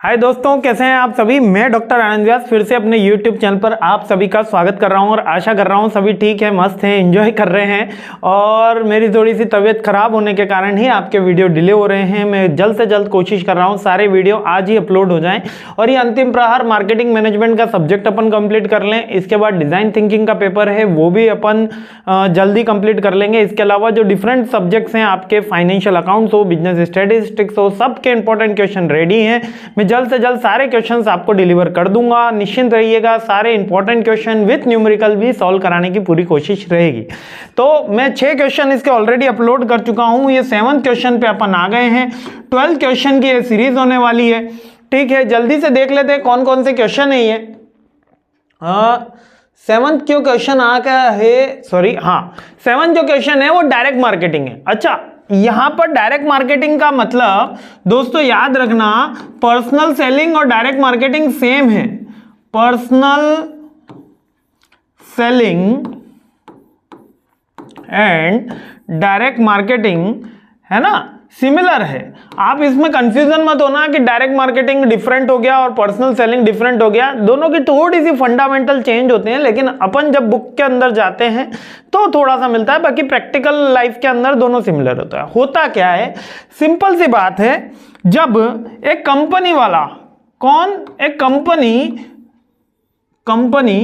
हाय दोस्तों, कैसे हैं आप सभी। मैं डॉक्टर आनंद व्यास फिर से अपने YouTube चैनल पर आप सभी का स्वागत कर रहा हूं और आशा कर रहा हूं सभी ठीक है, मस्त हैं, एंजॉय कर रहे हैं। और मेरी थोड़ी सी तबीयत खराब होने के कारण ही आपके वीडियो डिले हो रहे हैं। मैं जल्द से जल्द कोशिश कर रहा हूं सारे वीडियो आज ही अपलोड हो जाएं और ये अंतिम प्रहार मार्केटिंग मैनेजमेंट का सब्जेक्ट अपन कंप्लीट कर लें। इसके बाद डिजाइन थिंकिंग का पेपर है, वो भी अपन जल्दी कंप्लीट कर लेंगे। इसके अलावा जो डिफरेंट सब्जेक्ट्स हैं आपके, फाइनेंशियल अकाउंट्स हो, बिजनेस स्टैटिस्टिक्स हो, सबके इंपॉर्टेंट क्वेश्चन रेडी हैं। मैं जल्द से जल्द सारे क्वेश्चंस आपको डिलीवर कर दूंगा, निश्चिंत रहिएगा। सारे इंपॉर्टेंट क्वेश्चन विथ न्यूमेरिकल भी सॉल्व कराने की पूरी कोशिश रहेगी। तो मैं 6 क्वेश्चन इसके ऑलरेडी अपलोड कर चुका हूं। ये 7th क्वेश्चन पे अपन आ गए हैं। 12 क्वेश्चन की ये सीरीज होने वाली है। ठीक है, जल्दी से देख लेते हैं कौन कौन से क्वेश्चन है ये। 7th जो क्वेश्चन आ गया है, सॉरी, हाँ, 7th जो क्वेश्चन है वो डायरेक्ट मार्केटिंग है। अच्छा, यहां पर डायरेक्ट मार्केटिंग का मतलब दोस्तों याद रखना, पर्सनल सेलिंग और डायरेक्ट मार्केटिंग सेम है। Personal selling and direct marketing है ना, सिमिलर है। आप इसमें कंफ्यूजन मत होना कि डायरेक्ट मार्केटिंग डिफरेंट हो गया और पर्सनल सेलिंग डिफरेंट हो गया। दोनों की थोड़ी सी फंडामेंटल चेंज होते हैं, लेकिन अपन जब बुक के अंदर जाते हैं तो थोड़ा सा मिलता है, बाकी प्रैक्टिकल लाइफ के अंदर दोनों सिमिलर होता है। होता क्या है, सिंपल सी बात है, जब एक कंपनी वाला, एक कंपनी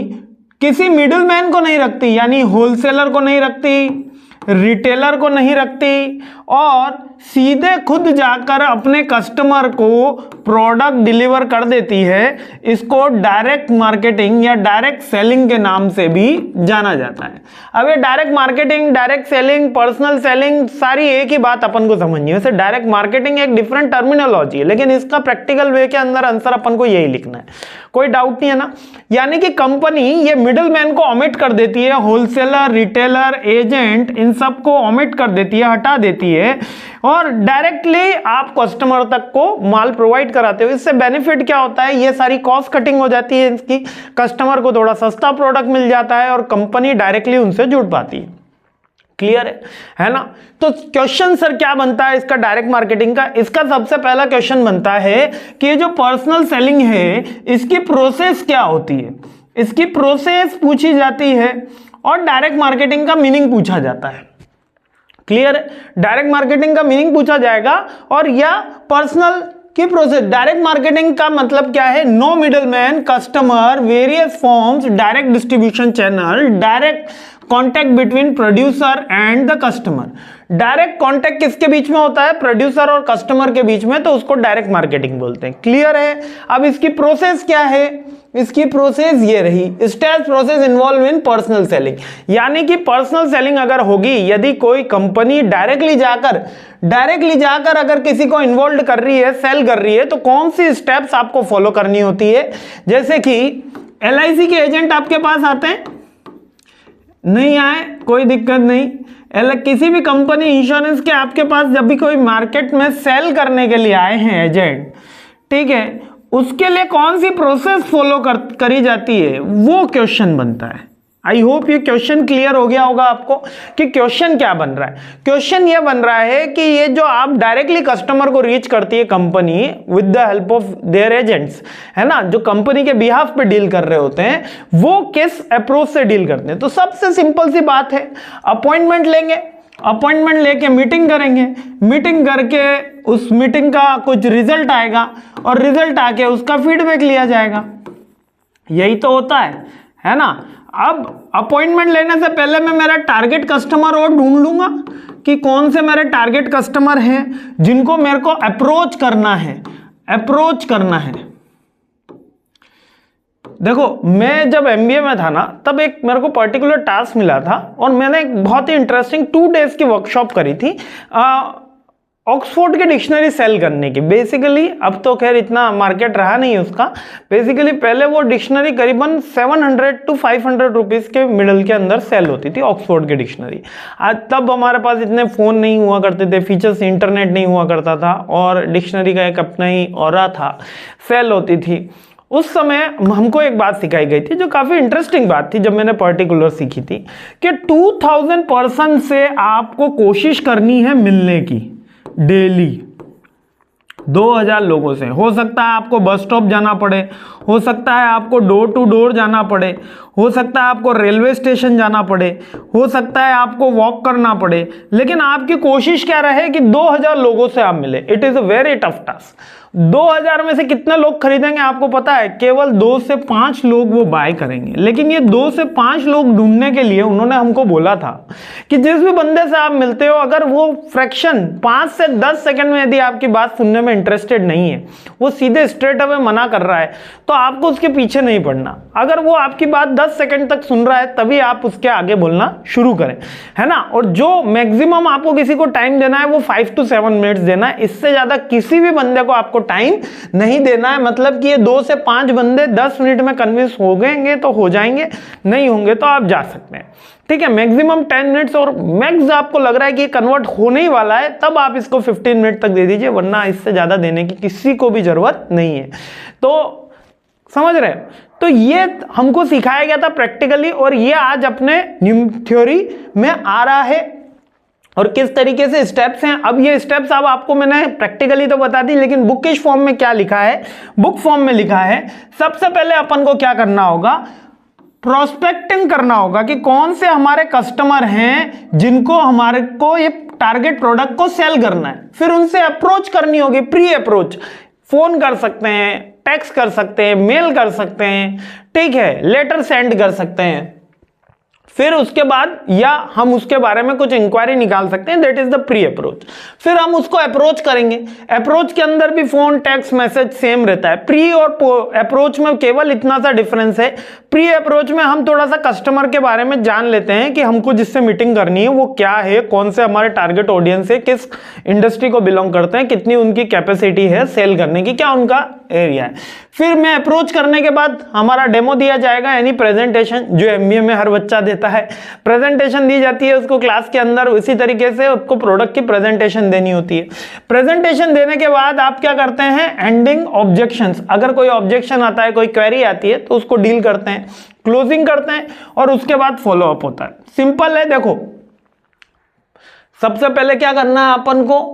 किसी मिडिलमैन को नहीं रखती, यानी होलसेलर को नहीं रखती, रिटेलर को नहीं रखती, और सीधे खुद जाकर अपने कस्टमर को प्रोडक्ट डिलीवर कर देती है, इसको डायरेक्ट मार्केटिंग या डायरेक्ट सेलिंग के नाम से भी जाना जाता है। अब ये direct marketing, direct selling, personal selling, सारी एक ही बात अपन को समझनी है। वैसे डायरेक्ट मार्केटिंग एक डिफरेंट टर्मिनोलॉजी है, लेकिन इसका प्रैक्टिकल वे के अंदर आंसर अपन को यही लिखना है, कोई डाउट नहीं है ना। यानी कि कंपनी ये मिडिल मैन को ओमिट कर देती है, होलसेलर, रिटेलर, एजेंट, इन सबको ओमिट कर देती है, हटा देती है, और डायरेक्टली आप कस्टमर तक को माल प्रोवाइड कराते हो। इससे बेनिफिट क्या होता है, ये सारी कॉस्ट कटिंग हो जाती है इसकी, कस्टमर को थोड़ा सस्ता प्रोडक्ट मिल जाता है और कंपनी डायरेक्टली उनसे जुड़ पाती है। क्लियर है ना। तो क्वेश्चन सर क्या बनता है इसका डायरेक्ट मार्केटिंग का। इसका सबसे पहला क्वेश्चन बनता है कि जो पर्सनल सेलिंग है इसकी प्रोसेस क्या होती है, इसकी प्रोसेस पूछी जाती है, और डायरेक्ट मार्केटिंग का मीनिंग पूछा जाता है। क्लियर है, डायरेक्ट मार्केटिंग का मीनिंग पूछा जाएगा और या पर्सनल की प्रोसेस। डायरेक्ट मार्केटिंग का मतलब क्या है, no middleman, customer, various forms, direct distribution channel, direct contact between producer and the customer. Direct contact किसके बीच में होता है, प्रोड्यूसर और कस्टमर के बीच में, तो उसको डायरेक्ट मार्केटिंग बोलते हैं। क्लियर है। अब इसकी प्रोसेस क्या है, इसकी प्रोसेस ये रही, stage process involve in personal selling. यानी कि पर्सनल सेलिंग अगर होगी, यदि कोई कंपनी डायरेक्टली जाकर अगर किसी को इन्वॉल्व कर रही है, सेल कर रही है, तो कौन सी स्टेप्स आपको फॉलो करनी होती है। जैसे कि LIC के एजेंट आपके पास आते हैं, नहीं आए कोई दिक्कत नहीं, किसी भी कंपनी इंश्योरेंस के आपके पास जब भी कोई मार्केट में सेल करने के लिए आए हैं एजेंट, ठीक है, उसके लिए कौन सी प्रोसेस फॉलो करी जाती है, वो क्वेश्चन बनता है। आई होप ये क्वेश्चन क्लियर हो गया होगा आपको कि क्वेश्चन क्या बन रहा है। क्वेश्चन ये बन रहा है कि ये जो आप डायरेक्टली कस्टमर को रीच करती है company with the help of their agents, है ना, जो कंपनी के बिहाफ पे डील कर रहे होते हैं, वो किस अप्रोच से डील करते हैं। तो सबसे सिंपल सी बात है, अपॉइंटमेंट लेंगे, अपॉइंटमेंट लेके मीटिंग करेंगे, मीटिंग करके उस मीटिंग का कुछ रिजल्ट आएगा और रिजल्ट आके उसका फीडबैक लिया जाएगा। यही तो होता है ना। अब अपॉइंटमेंट लेने से पहले मैं मेरा टारगेट कस्टमर और ढूंढ लूंगा कि कौन से मेरे टारगेट कस्टमर हैं जिनको मेरे को अप्रोच करना है। देखो, मैं जब MBA में था ना, तब एक मेरे को पर्टिकुलर टास्क मिला था और मैंने एक बहुत ही इंटरेस्टिंग 2 डेज की वर्कशॉप करी थी ऑक्सफोर्ड की डिक्शनरी सेल करने की। बेसिकली अब तो खैर इतना मार्केट रहा नहीं उसका। बेसिकली पहले वो डिक्शनरी करीबन 700 to 500 रुपीज़ के मिडल के अंदर सेल होती थी, ऑक्सफोर्ड की डिक्शनरी। आज तब हमारे पास इतने फ़ोन नहीं हुआ करते थे, फीचर्स, इंटरनेट नहीं हुआ करता था, और डिक्शनरी का एक अपना ही ऑरा था, सेल होती थी। उस समय हमको एक बात सिखाई गई थी जो काफ़ी इंटरेस्टिंग बात थी, जब मैंने पर्टिकुलर सीखी थी कि 2000 पर्सन से आपको कोशिश करनी है मिलने की डेली। 2000 लोगों से। हो सकता है आपको बस स्टॉप जाना पड़े, हो सकता है आपको डोर टू डोर जाना पड़े, हो सकता है आपको रेलवे स्टेशन जाना पड़े, हो सकता है आपको वॉक करना पड़े, लेकिन आपकी कोशिश क्या रहे कि 2000 लोगों से आप मिले। It is a very tough task. 2000 में से कितने लोग खरीदेंगे आपको पता है? केवल 2 से 5 लोग वो बाय करेंगे। लेकिन ये 2 से 5 लोग ढूंढने के लिए उन्होंने हमको बोला था कि जिस भी बंदे से आप मिलते हो, अगर वो फ्रैक्शन 5 से 10 सेकंड में यदि आपकी बात सुनने में इंटरेस्टेड नहीं है, वो सीधे स्ट्रेट अवे मना कर रहा है, तो आपको उसके पीछे नहीं पड़ना। अगर वो आपकी बात 10 सेकंड तक सुन रहा है तभी आप उसके आगे बोलना शुरू करें, है ना। और जो मैक्सिमम आपको किसी को टाइम देना है वो 5 to 7 मिनट्स देना है। इससे ज्यादा किसी भी बंदे को आपको टाइम नहीं देना है। मतलब कि ये 2 से 5 बंदे 10 मिनट में कन्विंस हो गएंगे तो हो जाएंगे, नहीं होंगे तो आप जा सकते हैं, ठीक है। मैक्सिमम 10 मिनट्स, और मैक्स आपको लग रहा है कि ये कन्वर्ट होने ही वाला है तब आप इसको 15 मिनट तक दे दीजिए, वरना इससे ज्यादा देने की किसी को भी जरूरत नहीं है। तो समझ रहे हो? तो ये हमको सिखाया गया था प्रैक्टिकली, और ये आज अपने थ्योरी में आ रहा है। और किस तरीके से स्टेप्स हैं, अब ये स्टेप्स अब आपको मैंने प्रैक्टिकली तो बता दी, लेकिन बुकिश फॉर्म में क्या लिखा है, बुक फॉर्म में लिखा है। सबसे पहले अपन को क्या करना होगा? प्रोस्पेक्टिंग करना होगा कि कौन से हमारे कस्टमर हैं जिनको हमारे को ये टारगेट प्रोडक्ट को सेल करना है। फिर उनसे अप्रोच करनी होगी, प्री अप्रोच। फोन कर सकते हैं, टेक्स्ट कर सकते हैं, मेल कर सकते हैं, ठीक है, लेटर सेंड कर सकते हैं। फिर उसके बाद या हम उसके बारे में कुछ इंक्वायरी निकाल सकते हैं, that is the pre approach. फिर हम उसको अप्रोच करेंगे। अप्रोच के अंदर भी फोन, टेक्स्ट, मैसेज सेम रहता है। प्री और अप्रोच में केवल इतना सा डिफरेंस है, प्री अप्रोच में हम थोड़ा सा कस्टमर के बारे में जान लेते हैं कि हमको जिससे मीटिंग करनी है वो क्या है, कौन से हमारे टारगेट ऑडियंस है, किस इंडस्ट्री को बिलोंग करते हैं, कितनी उनकी कैपेसिटी है सेल करने की, क्या उनका एरिया है। फिर मैं अप्रोच करने के बाद हमारा डेमो दिया जाएगा, यानी प्रेजेंटेशन, जो एमबीए में हर बच्चा देता है। प्रेजेंटेशन दी जाती है उसको क्लास के अंदर, उसी तरीके से उसको प्रोडक्ट की प्रेजेंटेशन देनी होती है। प्रेजेंटेशन देने के बाद आप क्या करते हैं? Ending objections. अगर कोई ऑब्जेक्शन आता है, कोई क्वेरी आती है तो उसको डील करते हैं, क्लोजिंग करते हैं, और उसके बाद फॉलो अप होता है। सिंपल है। देखो, सबसे पहले क्या करना है अपन को?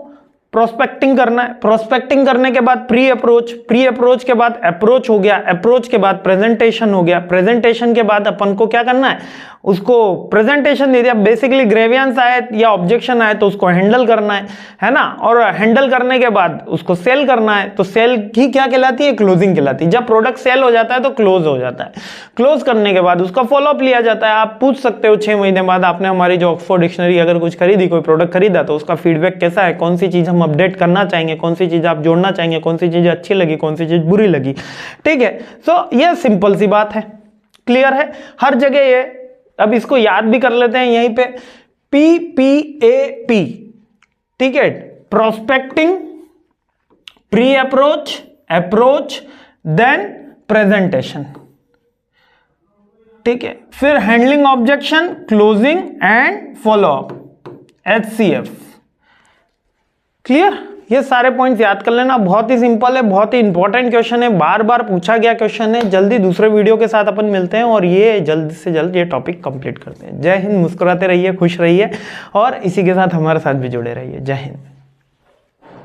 प्रोस्पेक्टिंग करना है। प्रोस्पेक्टिंग करने के बाद प्री अप्रोच, प्री अप्रोच के बाद अप्रोच हो गया, अप्रोच के बाद प्रेजेंटेशन हो गया, प्रेजेंटेशन के बाद अपन को क्या करना है? उसको प्रेजेंटेशन दे दिया, बेसिकली ग्रेवियंस आए या ऑब्जेक्शन आए तो उसको हैंडल करना है ना। और हैंडल करने के बाद उसको सेल करना है, तो सेल ही क्या कहलाती है? क्लोजिंग कहलाती है। जब प्रोडक्ट सेल हो जाता है तो क्लोज हो जाता है। क्लोज करने के बाद उसका फॉलोअप लिया जाता है। आप पूछ सकते हो 6 महीने बाद आपने हमारी जो ऑक्सफोर्ड डिक्शनरी अगर कुछ खरीदी, कोई प्रोडक्ट खरीदा, तो उसका फीडबैक कैसा है, कौन सी चीज हम अपडेट करना चाहेंगे, कौन सी चीज आप जोड़ना चाहेंगे, कौन सी चीज अच्छी लगी, कौन सी चीज बुरी लगी, ठीक है। सो ये सिंपल सी बात है, क्लियर है हर जगह ये। अब इसको याद भी कर लेते हैं यहीं पे, PPAP, ठीक है। Prospecting, pre approach, approach, then presentation, ठीक है। फिर handling objection, closing and follow up, HCF। Clear? ये सारे पॉइंट्स याद कर लेना, बहुत ही सिंपल है, बहुत ही इंपॉर्टेंट क्वेश्चन है, बार बार पूछा गया क्वेश्चन है। जल्दी दूसरे वीडियो के साथ अपन मिलते हैं और ये जल्द से जल्द ये टॉपिक कंप्लीट करते हैं। जय हिंद। मुस्कुराते रहिए, खुश रहिए और इसी के साथ हमारे साथ भी जुड़े रहिए। जय हिंद।